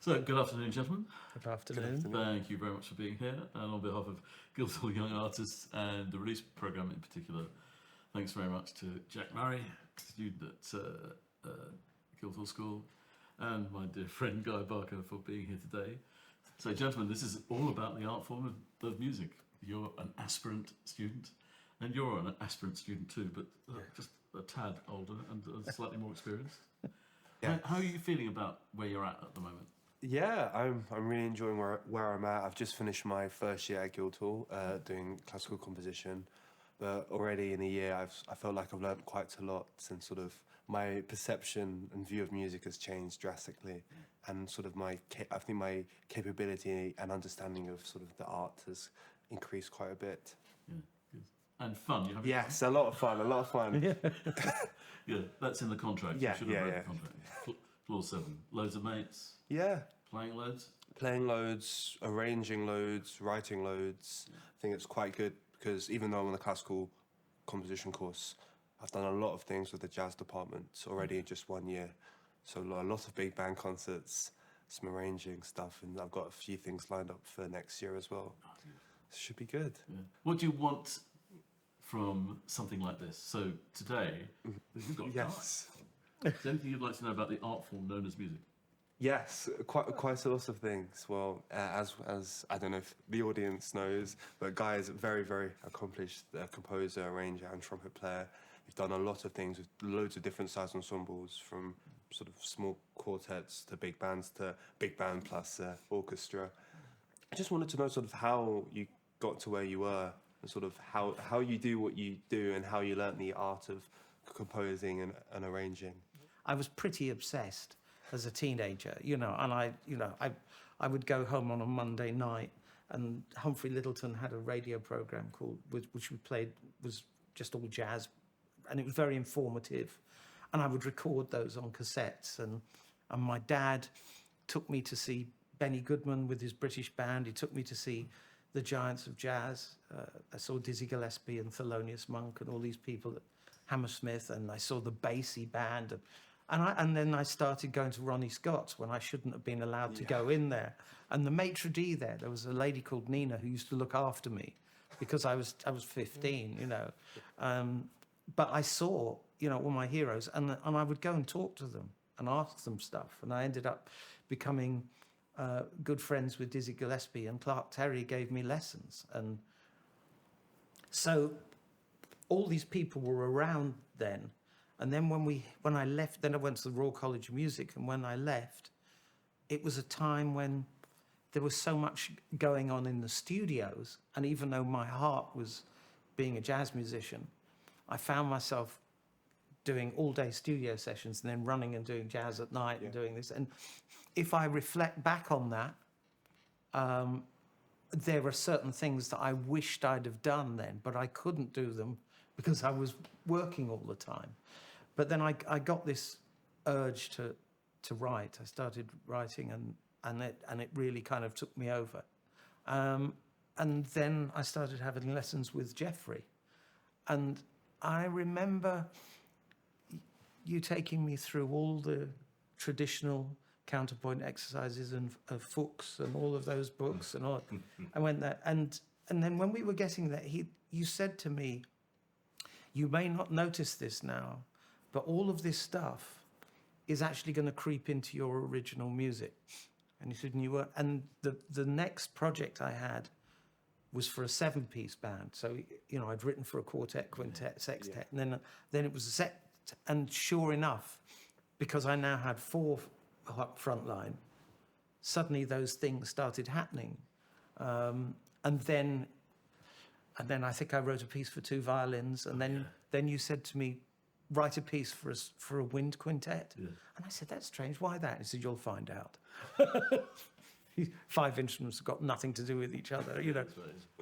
So, good afternoon, gentlemen. Good afternoon. Thank you very much for being here. And on behalf of Guildhall Young Artists and the Release Programme in particular, thanks very much to Jack Murray, student at Guildhall School, and my dear friend Guy Barker for being here today. So, gentlemen, this is all about the art form of music. You're an aspirant student, and you're an aspirant student too, but just a tad older and slightly more experienced. Yeah. How are you feeling about where you're at the moment? Yeah, I'm really enjoying where I'm at. I've just finished my first year at Guildhall doing classical composition, but already in a year I felt like I've learned quite a lot, and sort of my perception and view of music has changed drastically, and sort of I think my capability and understanding of sort of the art has increased quite a bit. Yeah, good. And fun. You have Yes, a lot of fun. Yeah, that's in the contract. Yeah, You should have yeah, read yeah. the contract. Clause 7. Loads of mates, Yeah. playing loads. Playing loads, arranging loads, writing loads. I think it's quite good because even though I'm on the classical composition course, I've done a lot of things with the jazz department already in just 1 year. So a lot of big band concerts, some arranging stuff, and I've got a few things lined up for next year as well. It should be good. Yeah. What do you want from something like this? So today, you've got Yes. time. Is there anything you'd like to know about the art form known as music? Yes, quite a lot of things. Well, as I don't know if the audience knows, but Guy is a very, very accomplished composer, arranger, and trumpet player. He's done a lot of things with loads of different size ensembles, from sort of small quartets to big bands to big band plus orchestra. I just wanted to know sort of how you got to where you were, and sort of how you do what you do, and how you learnt the art of composing and arranging. I was pretty obsessed as a teenager, and I would go home on a Monday night, and Humphrey Littleton had a radio program which we played, was just all jazz, and it was very informative, and I would record those on cassettes, and my dad took me to see Benny Goodman with his British band. He took me to see the giants of jazz. I saw Dizzy Gillespie and Thelonious Monk and all these people at Hammersmith, and I saw the Basie band, and then I started going to Ronnie Scott's when I shouldn't have been allowed to go in there. And the maitre d' there was a lady called Nina who used to look after me because I was 15, but I saw all my heroes, and I would go and talk to them and ask them stuff, and I ended up becoming good friends with Dizzy Gillespie, and Clark Terry gave me lessons, and so all these people were around then. And then when I left, then I went to the Royal College of Music, and when I left, it was a time when there was so much going on in the studios, and even though my heart was being a jazz musician, I found myself doing all-day studio sessions and then running and doing jazz at night and doing this. And if I reflect back on that, there are certain things that I wished I'd have done then, but I couldn't do them because I was working all the time. But then I got this urge to write. I started writing, and it really kind of took me over. And then I started having lessons with Jeffery. And I remember you taking me through all the traditional counterpoint exercises and Fuchs and all of those books and all. I went there, and then when we were getting there, you said to me, "You may not notice this now, but all of this stuff is actually going to creep into your original music." And you said, and the next project I had was for a 7-piece band. So I'd written for a quartet, quintet, sextet, and then it was a set. And sure enough, because I now had 4 front line, suddenly those things started happening. And then I think I wrote a piece for 2 violins, and then you said to me, write a piece for a wind quintet. Yeah. And I said, that's strange, why that? He said, you'll find out. 5 instruments have got nothing to do with each other,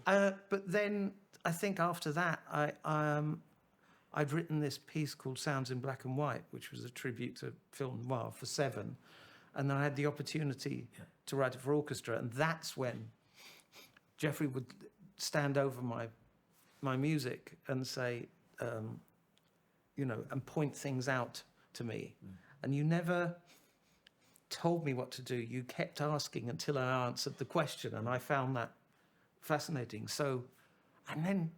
But then I think after that, I'd written this piece called Sounds in Black and White, which was a tribute to film noir for 7. And then I had the opportunity to write it for orchestra. And that's when Jeffery would stand over my music and say, and point things out to me. And you never told me what to do. You kept asking until I answered the question, and I found that fascinating. So, and then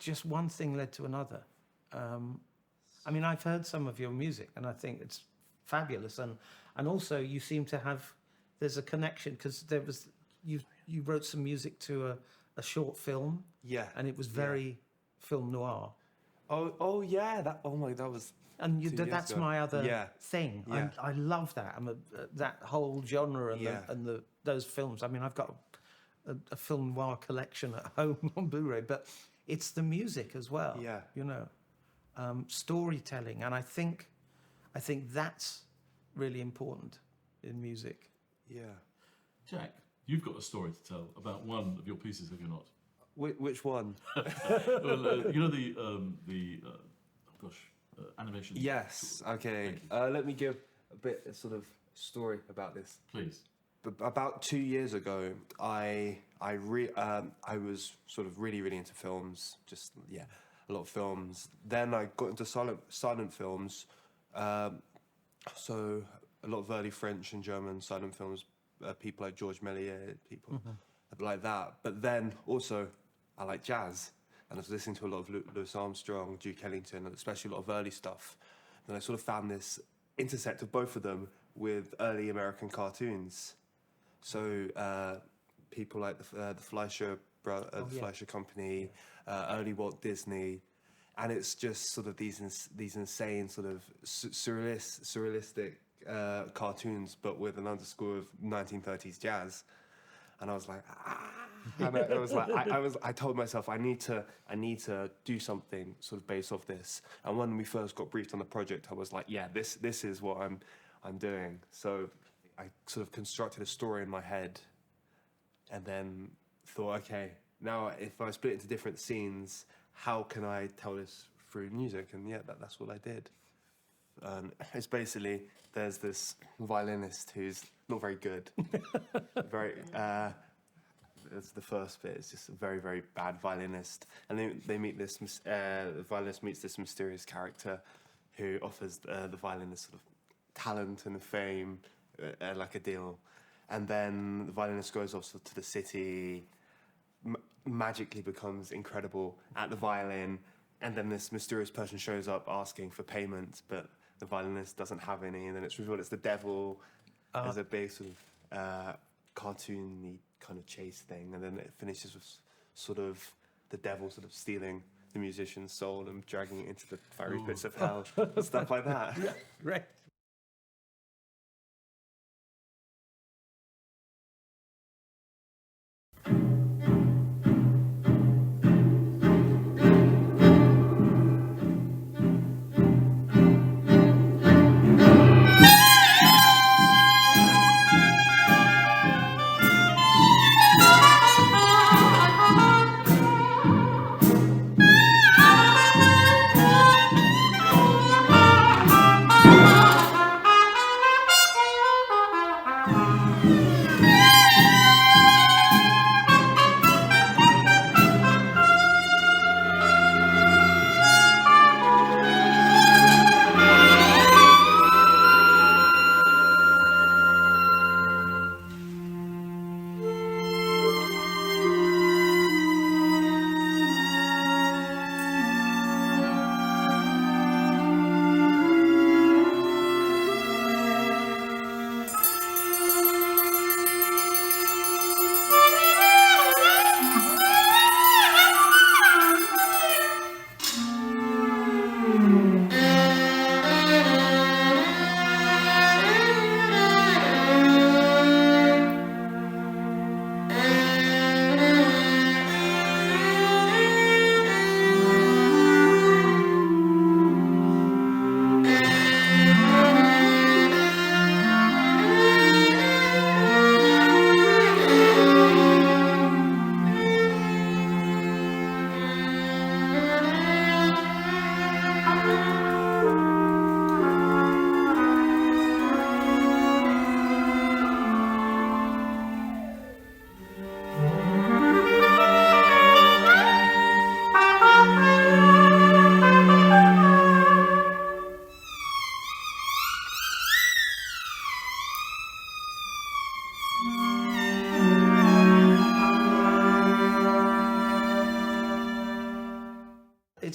just one thing led to another. I mean, I've heard some of your music, and I think it's fabulous. And also, you seem to have, there's a connection, because there was, you wrote some music to a short film. Yeah. And it was very film noir. Oh yeah, that was. And 2 years that's ago. my other Yeah. thing. Yeah. I love that. That whole genre and Yeah. those films. I mean, I've got a film noir collection at home on Blu-ray, but it's the music as well. Yeah. You know, storytelling, and I think that's really important in music. Yeah. Jack, you've got a story to tell about one of your pieces, have you not? Which one? Well, you know the animation. Yes. Okay. Let me give a bit of sort of story about this. Please. About 2 years ago, I was sort of really into films. Just a lot of films. Then I got into silent films. So a lot of early French and German silent films. People like Georges Méliès, people like that. But then also I like jazz, and I was listening to a lot of Louis Armstrong, Duke Ellington, and especially a lot of early stuff. And I sort of found this intersect of both of them with early American cartoons. So people like the Fleischer Fleischer Company, early Walt Disney, and it's just sort of these insane sort of surrealistic cartoons, but with an underscore of 1930s jazz. And I was like, and I was like, I told myself I need to do something sort of based off this. And when we first got briefed on the project, I was like, yeah, this is what I'm doing. So I sort of constructed a story in my head, and then thought, okay, now if I split it into different scenes, how can I tell this through music? And yeah, that's what I did. It's basically, there's this violinist who's not very good. That's the first bit. It's just a very, very bad violinist. And they meet this, the violinist meets this mysterious character who offers the violinist sort of talent and fame, like a deal. And then the violinist goes off to the city, magically becomes incredible at the violin, and then this mysterious person shows up asking for payment, but the violinist doesn't have any, and then it's revealed it's the devil. There's a big sort of cartoony kind of chase thing, and then it finishes with sort of the devil sort of stealing the musician's soul and dragging it into the fiery pits of hell, stuff like that. Yeah, right.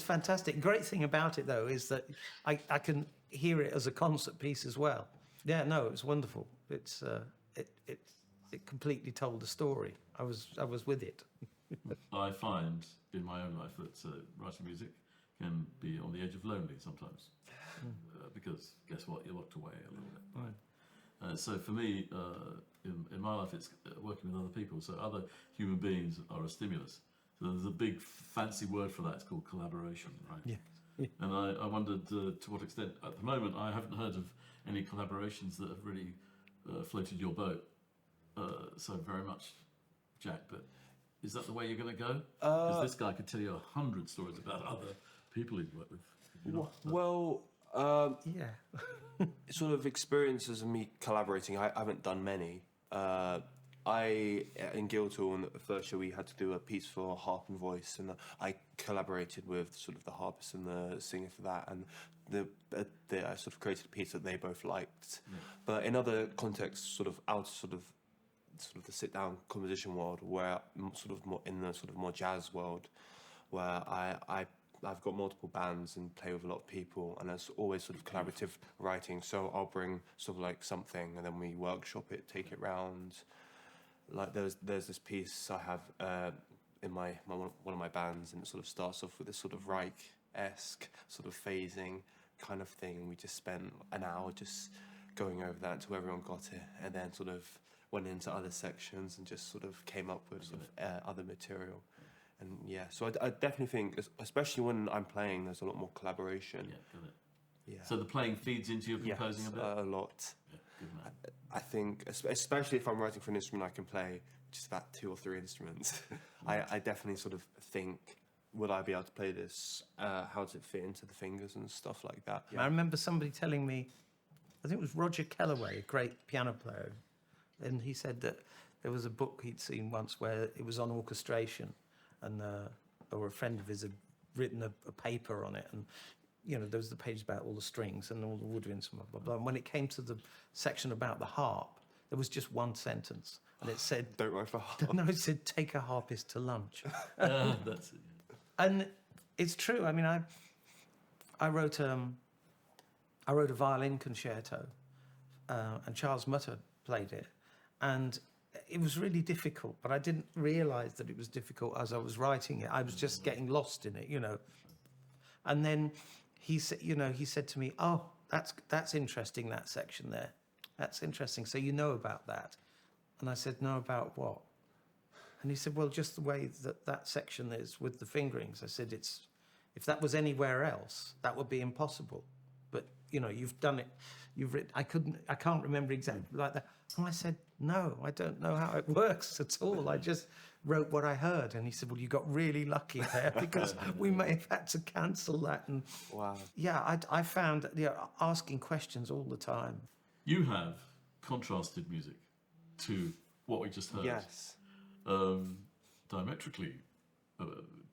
fantastic. Great thing about it, though, is that I can hear it as a concert piece as well. Yeah, no, it was wonderful. It's it completely told the story. I was with it. I find in my own life that writing music can be on the edge of lonely sometimes, because guess what, you're locked away a little bit. Right? So for me, in my life, it's working with other people. So other human beings are a stimulus. So there's a big fancy word for that. It's called collaboration, right? Yeah. And I wondered to what extent, at the moment, I haven't heard of any collaborations that have really floated your boat. So very much, Jack, but is that the way you're going to go? Because this guy could tell you 100 stories about other people he's worked with. Yeah. Sort of experiences of me collaborating, I haven't done many. In Guildhall, in the first year, we had to do a piece for harp and voice, and I collaborated with sort of the harpist and the singer for that, and I sort of created a piece that they both liked. Yeah. But in other contexts, sort of out sort of the sit-down composition world, where sort of more in the sort of more jazz world, where I've got multiple bands and play with a lot of people, and it's always sort of collaborative writing. So I'll bring sort of like something, and then we workshop it, take it round. Like there's this piece I have in one of my bands, and it sort of starts off with this sort of Reich-esque sort of phasing kind of thing, and we just spent an hour just going over that until everyone got it, and then sort of went into other sections and just sort of came up with sort of other material. And yeah, so I definitely think, especially when I'm playing, there's a lot more collaboration. Yeah, got it. Yeah. So the playing feeds into your composing a bit? A lot. Yeah, good man. I think, especially if I'm writing for an instrument I can play just about 2 or 3 instruments, I definitely sort of think, will I be able to play this? How does it fit into the fingers and stuff like that? Yeah. I remember somebody telling me, I think it was Roger Kellaway, a great piano player, and he said that there was a book he'd seen once where it was on orchestration, and or a friend of his had written a paper on it, and you know, there was the page about all the strings and all the woodwinds and blah, blah, blah. And when it came to the section about the harp, there was just one sentence, and it said, "Don't write for harp." No, it said, "Take a harpist to lunch." That's it. And it's true. I mean, I wrote a violin concerto, and Charles Mutter played it, and it was really difficult. But I didn't realise that it was difficult as I was writing it. I was just getting lost in it, you know. And then he said to me, "Oh, that's interesting, that section there. That's interesting. So you know about that?" And I said, "No, about what?" And he said, "Well, just the way that section is with the fingerings." I said, if that was anywhere else, that would be impossible. But you know, you've done it. You've written. I can't remember exactly like that. And I said, "No, I don't know how it works at all. I just wrote what I heard." And he said, "Well, you got really lucky there, because we may have had to cancel that." And wow. Yeah, I found asking questions all the time. You have contrasted music to what we just heard. Yes. Diametrically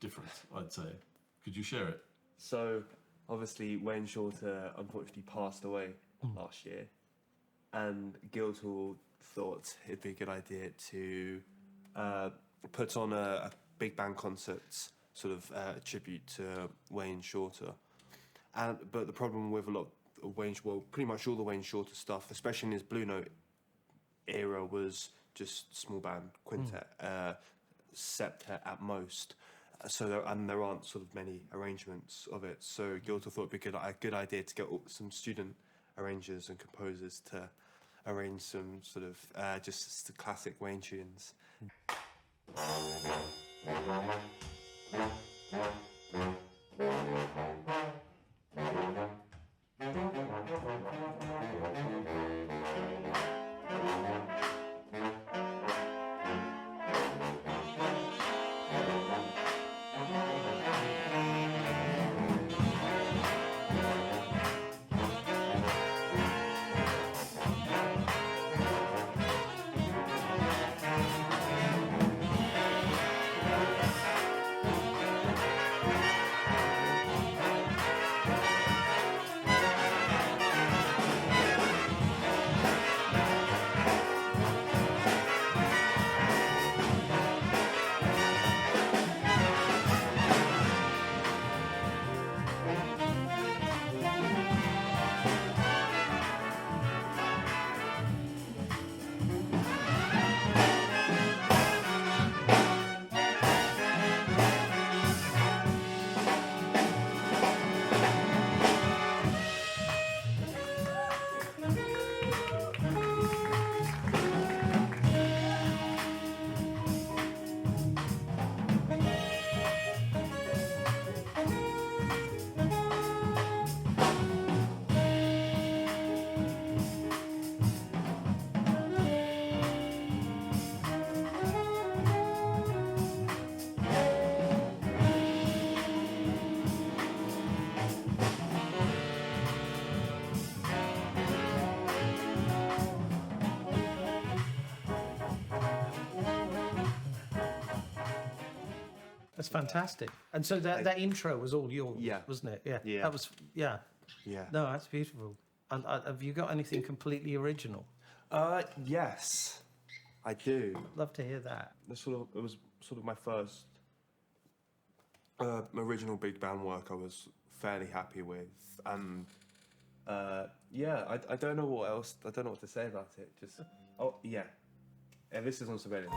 different, I'd say. Could you share it? So, obviously, Wayne Shorter unfortunately passed away last year, and Guildhall thought it'd be a good idea to put on a big band concert, sort of a tribute to Wayne Shorter. But the problem with a lot of pretty much all the Wayne Shorter stuff, especially in his Blue Note era, was just small band, quintet, septet at most. So there aren't sort of many arrangements of it. So Guildhall thought it'd be a good idea to get some student arrangers and composers to arrange some sort of just the classic Wayne tunes. That's fantastic. And so that intro was all yours, Yeah. wasn't it? Yeah. Yeah. That was, yeah. Yeah. No, that's beautiful. And have you got anything completely original? Yes, I do. Love to hear that. It was sort of my first original big band work. I was fairly happy with, and I don't know what else. I don't know what to say about it. Just and this is on surveillance.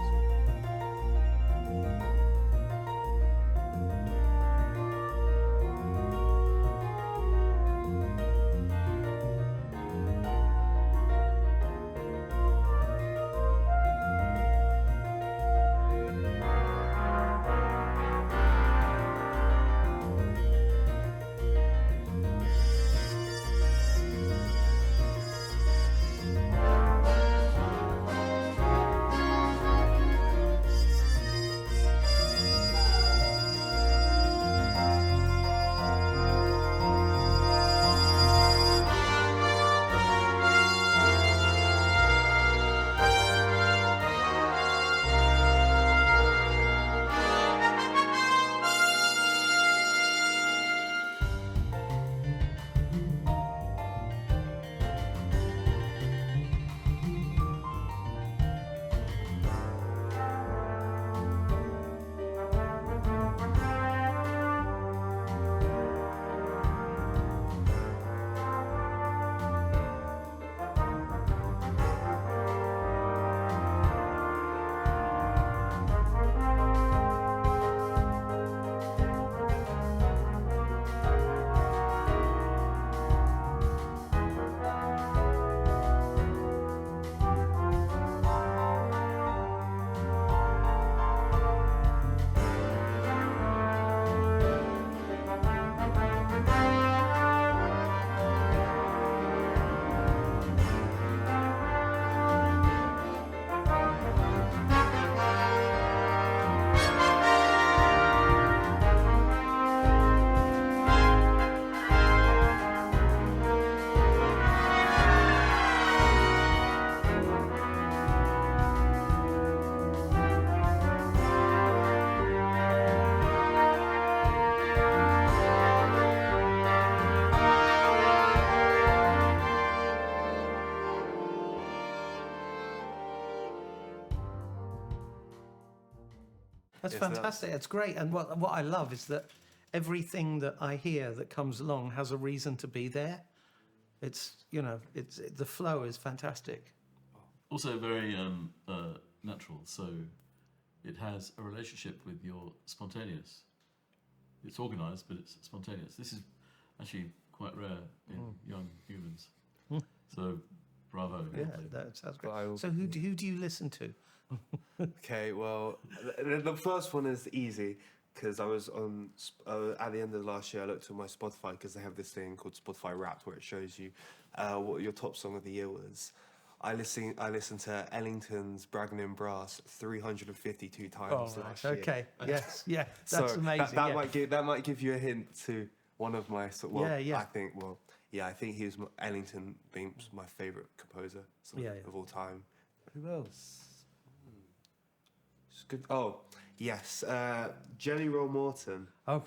That's Yes, fantastic. That's great. And what I love is that everything that I hear that comes along has a reason to be there. It's the flow is fantastic. Also very natural, so it has a relationship with your spontaneous. It's organised, but it's spontaneous. This is actually quite rare in young humans. So, bravo. Yeah, that sounds great. But So who do you listen to? Okay, well, the first one is easy because I was on at the end of last year. I looked at my Spotify because they have this thing called Spotify Wrapped where it shows you what your top song of the year was. I listened to Ellington's Bragging in Brass 352 times last year. Okay. Yes. Yeah. That's So amazing. that might give you a hint to one of my I think Ellington being my favourite composer of all time. Who else? It's good. Oh yes, Jelly Roll Morton. Oh,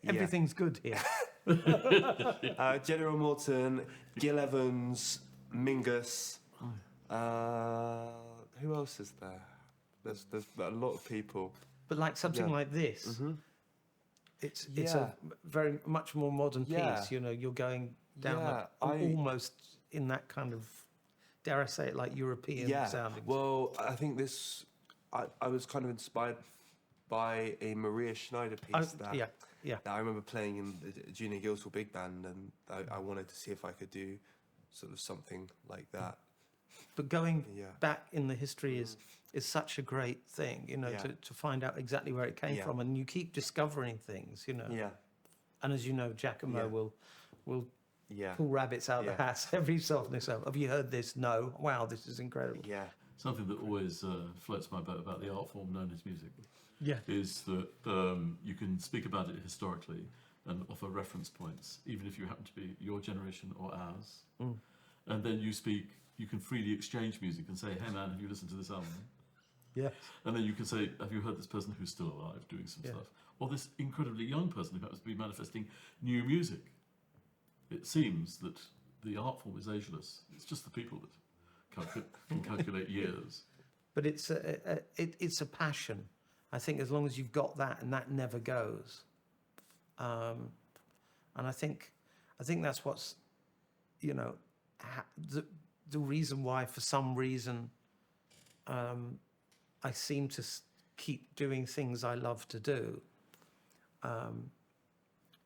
everything's good here. Jelly Roll Morton, Gil Evans, Mingus. Who else is there? There's a lot of people. But like something like this, it's a very much more modern piece. You know, you're going down almost in that kind of, dare I say it, like European sounding. Well, I think this. I was kind of inspired by a Maria Schneider piece that I remember playing in the Junior Guildhall Big Band, and I wanted to see if I could do sort of something like that. But going back in the history is such a great thing, you know, to find out exactly where it came from, and you keep discovering things, you know. Yeah. And as you know, Giacomo will pull rabbits out of the hat every so often. So, have you heard this? No. Wow, this is incredible. Yeah. Something that always floats my boat about the art form known as music is that you can speak about it historically and offer reference points, even if you happen to be your generation or ours. And then you can freely exchange music and say, hey man, have you listened to this album? Yes. And then you can say, have you heard this person who's still alive doing some stuff? Or this incredibly young person who happens to be manifesting new music. It seems that the art form is ageless. It's just the people that can calculate years. But it's a passion. I think as long as you've got that, and that never goes. And I think that's what's, you know, the reason why, for some reason, I seem to keep doing things I love to do,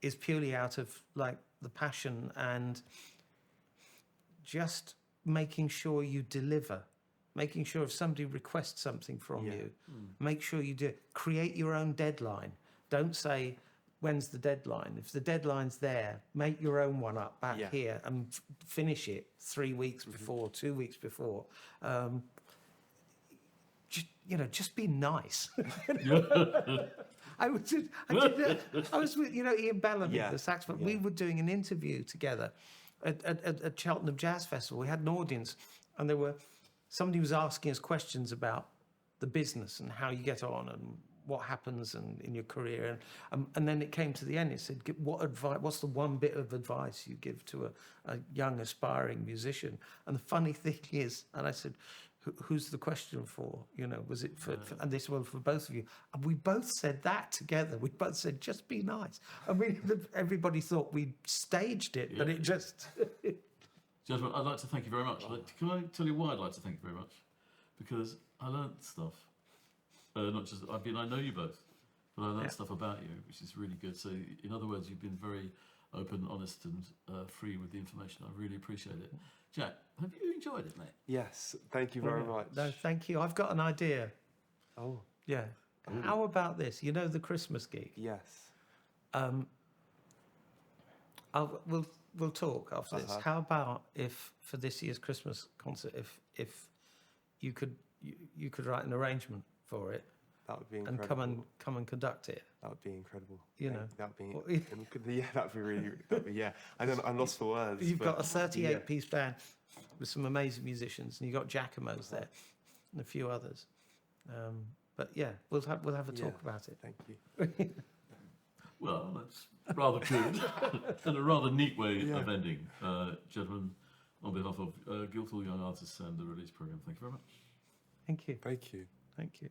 is purely out of like the passion and just making sure you deliver. Making sure if somebody requests something from you, make sure you do. Create your own deadline. Don't say, when's the deadline? If the deadline's there, make your own one up back here and finish it 3 weeks before, 2 weeks before. Just be nice. I was with, Ian Bellamy, the saxophone. We were doing an interview together at Cheltenham Jazz Festival. We had an audience, and somebody was asking us questions about the business and how you get on and what happens in your career. And then it came to the end. It said, what's the one bit of advice you give to a young aspiring musician? And the funny thing is, and I said, who's the question for? Was it for and this one for both of you? And we both said that together. We both said, just be nice. I mean, everybody thought we staged it, but it just... Gentlemen, I'd like to thank you very much. Can I tell you why I'd like to thank you very much? Because I learned stuff. Not just, I know you both, but I learned stuff about you, which is really good. So, in other words, you've been very open, honest, and free with the information. I really appreciate it. Jack, have you enjoyed it, mate? Yes, thank you very much. No, thank you. I've got an idea. Oh. Yeah. Ooh. How about this? You know the Christmas gig? Yes. We'll talk after this. How about if for this year's Christmas concert, if you could write an arrangement for it, that would be incredible, and come and conduct it. That would be incredible. That'd be really. I'm lost for words. You've got a 38-piece band with some amazing musicians, and you've got Giacomo's there and a few others. But yeah, we'll have a talk about it. Thank you. Well, that's rather good and a rather neat way of ending. Gentlemen, on behalf of Guildhall Young Artists and the Release Programme, thank you very much. Thank you. Thank you. Thank you.